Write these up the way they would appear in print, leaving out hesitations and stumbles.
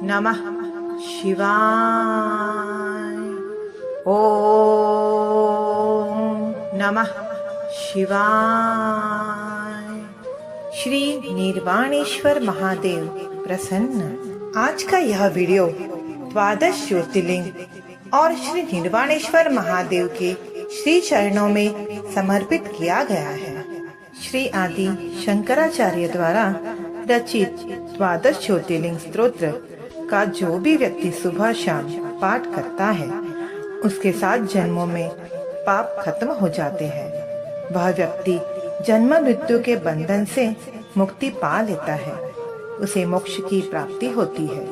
नमः शिवाय। ओम नमः शिवाय। श्री निर्वाणेश्वर महादेव प्रसन्न। आज का यह वीडियो द्वादश ज्योतिर्लिंग और श्री निर्वाणेश्वर महादेव के श्री चरणों में समर्पित किया गया है। श्री आदि शंकराचार्य द्वारा रचित द्वादश ज्योतिर्लिंग स्तोत्र का जो भी व्यक्ति सुबह शाम पाठ करता है उसके 7 जन्मों में पाप खत्म हो जाते हैं। वह व्यक्ति जन्म मृत्यु के बंधन से मुक्ति पा लेता है, उसे मोक्ष की प्राप्ति होती है।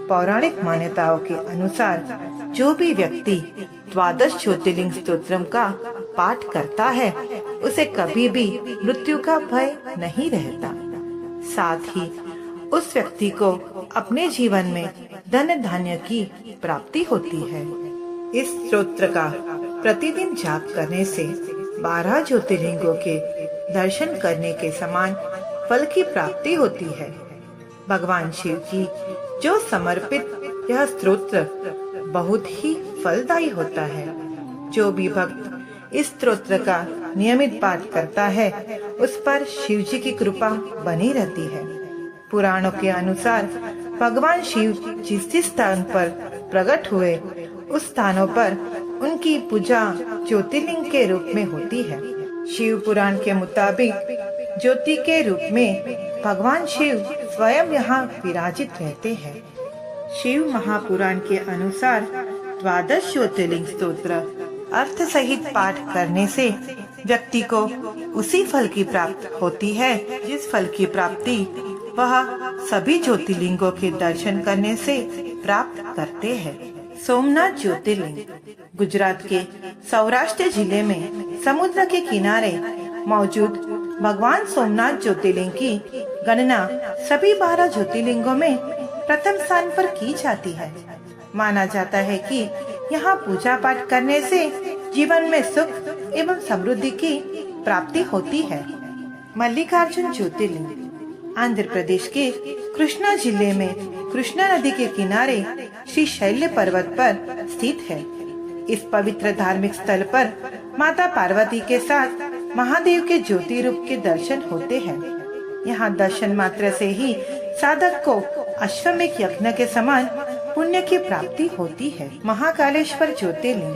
पौराणिक मान्यताओं के अनुसार जो भी व्यक्ति द्वादश ज्योतिर्लिंग स्तोत्रम का पाठ करता है उसे कभी भी मृत्यु का भय नहीं रहता। साथ ही उस व्यक्ति को अपने जीवन में धन धान्य की प्राप्ति होती है। इस स्तोत्र का प्रतिदिन जाप करने से 12 ज्योतिर्लिंगों के दर्शन करने के समान फल की प्राप्ति होती है। भगवान शिव की जो समर्पित यह स्तोत्र बहुत ही फलदायी होता है। जो भी भक्त इस स्तोत्र का नियमित पाठ करता है उस पर शिव जी की कृपा बनी रहती है। पुराणों के अनुसार भगवान शिव जिस स्थान पर प्रकट हुए उस स्थानों पर उनकी पूजा ज्योतिर्लिंग के रूप में होती है। शिव पुराण के मुताबिक ज्योति के रूप में भगवान शिव स्वयं यहाँ विराजित रहते हैं। शिव महापुराण के अनुसार द्वादश ज्योतिर्लिंग स्तोत्र अर्थ सहित पाठ करने से व्यक्ति को उसी फल की प्राप्ति होती है जिस फल की प्राप्ति वह सभी ज्योतिर्लिंगों के दर्शन करने से प्राप्त करते हैं। सोमनाथ ज्योतिर्लिंग गुजरात के सौराष्ट्र जिले में समुद्र के किनारे मौजूद भगवान सोमनाथ ज्योतिर्लिंग की गणना सभी 12 ज्योतिर्लिंगों में प्रथम स्थान पर की जाती है। माना जाता है कि यहाँ पूजा पाठ करने से जीवन में सुख एवं समृद्धि की प्राप्ति होती है। मल्लिकार्जुन ज्योतिर्लिंग आंध्र प्रदेश के कृष्णा जिले में कृष्णा नदी के किनारे श्री शैल्य पर्वत पर स्थित है। इस पवित्र धार्मिक स्थल पर माता पार्वती के साथ महादेव के ज्योति रूप के दर्शन होते हैं। यहाँ दर्शन मात्र से ही साधक को अश्वमेध यज्ञ के समान पुण्य की प्राप्ति होती है। महाकालेश्वर ज्योतिर्लिंग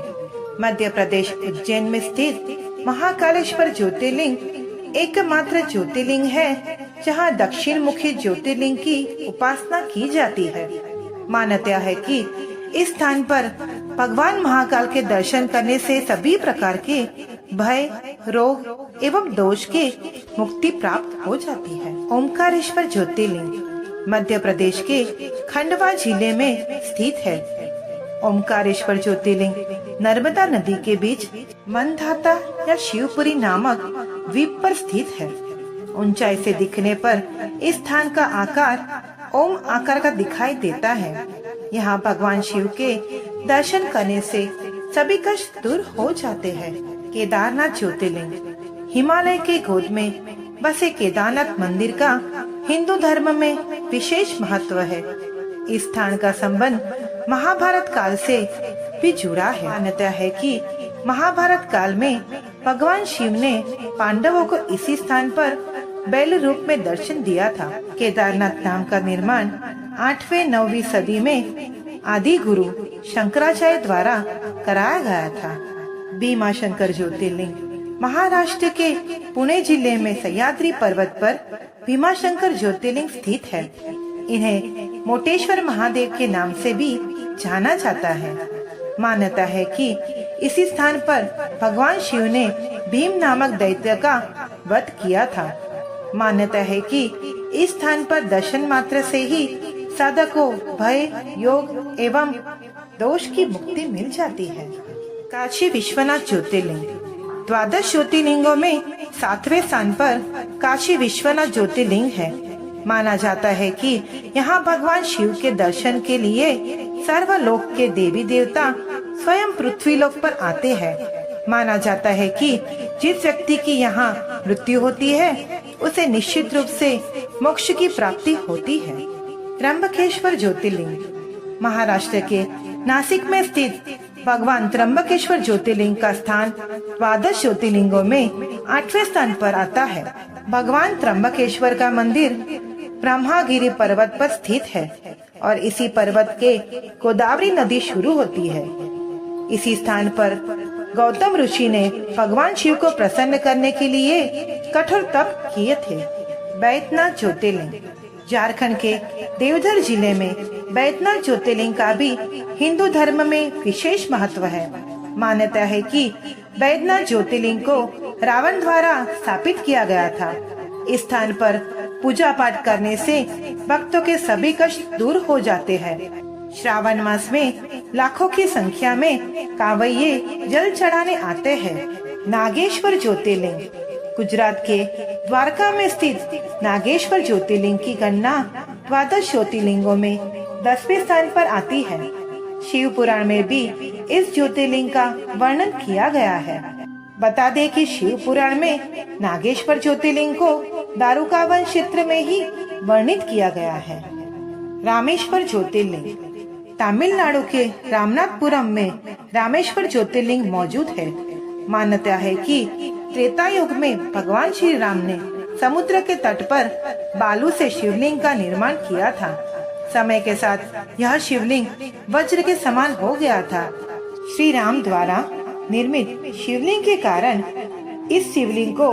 मध्य प्रदेश उज्जैन में स्थित महाकालेश्वर ज्योतिर्लिंग एकमात्र ज्योतिर्लिंग है जहाँ दक्षिण मुखी ज्योतिर्लिंग की उपासना की जाती है। मान्यता है कि इस स्थान पर भगवान महाकाल के दर्शन करने से सभी प्रकार के भय, रोग एवं दोष के मुक्ति प्राप्त हो जाती है। ओमकारेश्वर ज्योतिर्लिंग मध्य प्रदेश के खंडवा जिले में स्थित है। ओमकारेश्वर ज्योतिर्लिंग नर्मदा नदी के बीच मनधाता या शिवपुरी नामक द्वीप पर स्थित है। ऊंचाई से दिखने पर इस स्थान का आकार ओम आकार का दिखाई देता है। यहाँ भगवान शिव के दर्शन करने से सभी कष्ट दूर हो जाते हैं। केदारनाथ ज्योतिर्लिंग हिमालय के गोद में बसे केदारनाथ मंदिर का हिंदू धर्म में विशेष महत्व है। इस स्थान का संबंध महाभारत काल से भी जुड़ा है। मान्यता है कि महाभारत काल में भगवान शिव ने पांडवों को इसी स्थान पर बैल रूप में दर्शन दिया था। केदारनाथ धाम का निर्माण 8वीं-9वीं सदी में आदि गुरु शंकराचार्य द्वारा कराया गया था। भीमा शंकर ज्योतिर्लिंग महाराष्ट्र के पुणे जिले में सह्याद्री पर्वत पर भीमा शंकर ज्योतिर्लिंग स्थित है। इन्हें मोटेश्वर महादेव के नाम से भी जाना जाता है। मान्यता है कि इसी स्थान पर भगवान शिव ने भीम नामक दैत्य का वध किया था। मान्यता है कि इस स्थान पर दर्शन मात्र से ही साधक को भय, योग एवं दोष की मुक्ति मिल जाती है। काशी विश्वनाथ ज्योतिर्लिंग द्वादश ज्योतिर्लिंगों में 7वें स्थान पर काशी विश्वनाथ ज्योतिर्लिंग है। माना जाता है कि यहाँ भगवान शिव के दर्शन के लिए सर्वलोक के देवी देवता स्वयं पृथ्वी लोक पर आते हैं। माना जाता है कि जिस व्यक्ति की यहाँ मृत्यु होती है उसे निश्चित रूप से मोक्ष की प्राप्ति होती है। त्र्यंबकेश्वर ज्योतिर्लिंग। महाराष्ट्र के नासिक में स्थित भगवान त्र्यंबकेश्वर ज्योतिर्लिंग का स्थान द्वादश ज्योतिर्लिंगों में 8वें स्थान पर आता है। भगवान त्र्यंबकेश्वर का मंदिर ब्रह्मागिरी पर्वत पर स्थित है और इसी पर्वत के गोदावरी नदी शुरू होती है। इसी स्थान पर गौतम ऋषि ने भगवान शिव को प्रसन्न करने के लिए कठोर तप किए थे। बैद्यनाथ ज्योतिर्लिंग। झारखंड के देवघर जिले में बैद्यनाथ ज्योतिर्लिंग का भी हिंदू धर्म में विशेष महत्व है। मान्यता है कि बैद्यनाथ ज्योतिर्लिंग को रावण द्वारा स्थापित किया गया था। इस स्थान पर पूजा पाठ करने से भक्तों के सभी कष्ट दूर हो जाते हैं। श्रावण मास में लाखों की संख्या में कांवड़िये जल चढ़ाने आते हैं। नागेश्वर ज्योतिर्लिंग। गुजरात के द्वारका में स्थित नागेश्वर ज्योतिर्लिंग की गणना द्वादश ज्योतिर्लिंगों में 10वें स्थान पर आती है। शिव पुराण में भी इस ज्योतिर्लिंग का वर्णन किया गया है। बता दें कि शिव पुराण में नागेश्वर ज्योतिर्लिंग को दारुकावन क्षेत्र में ही वर्णित किया गया है। रामेश्वर ज्योतिर्लिंग। तमिलनाडु के रामनाथपुरम में रामेश्वर ज्योतिर्लिंग मौजूद है। मान्यता है कि त्रेता युग में भगवान श्री राम ने समुद्र के तट पर बालू से शिवलिंग का निर्माण किया था। समय के साथ यह शिवलिंग वज्र के समान हो गया था। श्री राम द्वारा निर्मित शिवलिंग के कारण इस शिवलिंग को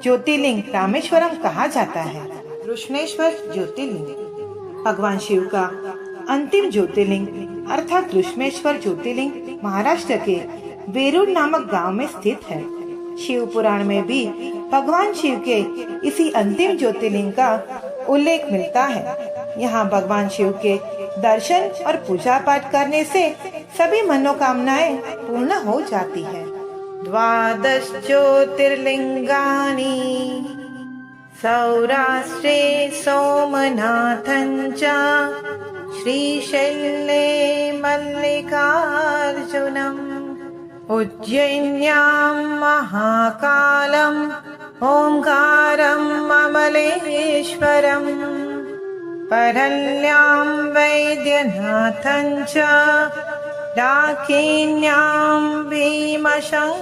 ज्योतिर्लिंग रामेश्वरम कहा जाता है। कृष्णेश्वर ज्योतिर्लिंग। भगवान शिव का अंतिम ज्योतिर्लिंग अर्थात कृष्णेश्वर ज्योतिर्लिंग महाराष्ट्र के वेरूर नामक गांव में स्थित है। शिव पुराण में भी भगवान शिव के इसी अंतिम ज्योतिर्लिंग का उल्लेख मिलता है। यहाँ भगवान शिव के दर्शन और पूजा पाठ करने से सभी मनोकामनाएं पूर्ण हो जाती है। द्वादश ज्योतिर्लिंगानि सौराष्ट्रे सोमनाथं च श्रीशैले मल्लिकार्जुनम् उज्जैन्यां महाकालम् ओंकारम् अमलेश्वरम् परल्यां वैद्यनाथं च डाकिन्यां भीमशङ्करम्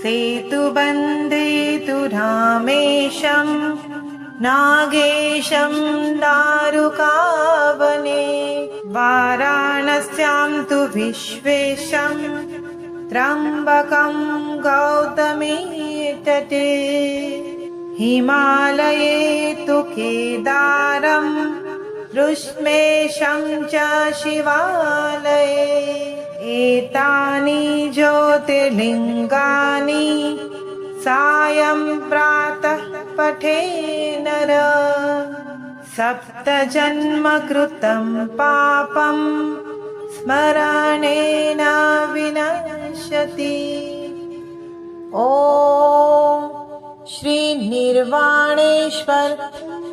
सेतुबन्धे तु रामेशं नागेशं दारुकावने वाराणस्यां तु विश्वेशं त्र्यम्बकं गौतमी तटे हिमालये तु केदारं ऋष्मेशं च शिवालये एतानि ज्योतिर्लिङ्गानि सायं प्रातः पठे नर सप्तजन्म कृतं पापं स्मरणेन विनश्यति। ओम श्री निर्वाणेश्वर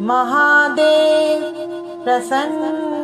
महादेव प्रसन्न